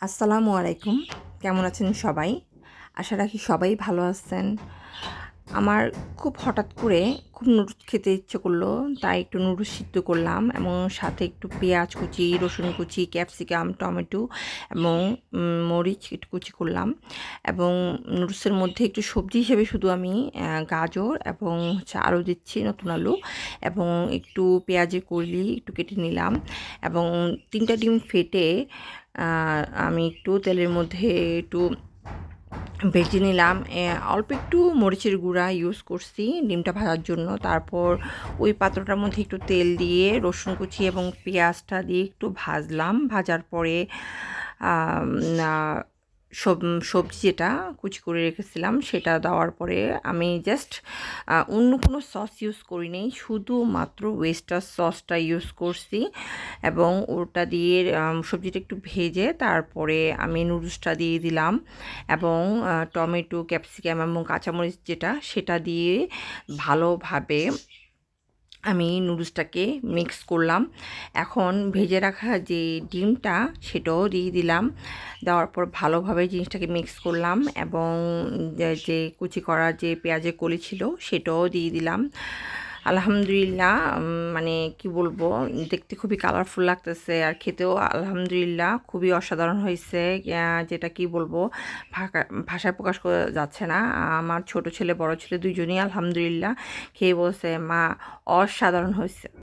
আসসালামু আলাইকুম। কেমন আছেন সবাই? আশা রাখি সবাই ভালো আছেন। আমার খুব হঠাৎ করে খুব নুডলস খেতে ইচ্ছে করলো, তাই একটু নুডলস সিদ্ধ করলাম এবং সাথে একটু পেঁয়াজ কুচি, রসুন কুচি, ক্যাপসিকাম, টমেটো এবং মরিচ একটু কুচি করলাম এবং নুডলসের মধ্যে একটু সবজি হিসেবে শুধু আমি গাজর এবং আলু দিচ্ছি, নতুন আলু এবং একটু পেঁয়াজের কলি একটু কেটে নিলাম এবং ৩টা ডিম ফেটে আমি একটু তেলের মধ্যে একটু ভেজে নিলাম। অল্প একটু মরিচের গুঁড়া ইউজ করছি ডিমটা ভাজার জন্য। তারপর ওই পাত্রটার মধ্যে একটু তেল দিয়ে রসুন কুচি এবং পেঁয়াজটা দিয়ে একটু ভাজলাম। ভাজার পরে আম আ সবজি যেটা কুচি করে রেখেছিলাম সেটা দেওয়ার পরে আমি জাস্ট অন্য কোনো সস ইউজ করিনি। শুধুমাত্র ওয়েস্টার সসটা ইউজ করছি এবং ওটা দিয়ে সবজিটা একটু ভেজে তারপরে আমি নুডলসটা দিয়ে দিলাম এবং টমেটো, ক্যাপসিকাম এবং কাঁচামরিচ যেটা সেটা দিয়ে ভালোভাবে আমি নুডলসটাকে মিক্স করলাম। এখন ভেজে রাখা যে ডিমটা সেটাও দিয়ে দিলাম। দেওয়ার পর ভালোভাবে জিনিসটাকে মিক্স করলাম এবং যে কুচি করা যে পেঁয়াজের কলি ছিল সেটাও দিয়ে দিলাম। আলহামদুলিল্লাহ, মানে কি বলবো, দেখতে খুবই কালারফুল লাগতেছে আর খেতেও আলহামদুলিল্লাহ খুবই অসাধারণ হয়েছে। যেটা কি বলবো, ভাষায় প্রকাশ করা যাচ্ছে না। আমার ছোট ছেলে বড় ছেলে দুইজনই আলহামদুলিল্লাহ খেয়ে বলছে, মা অসাধারণ হয়েছে।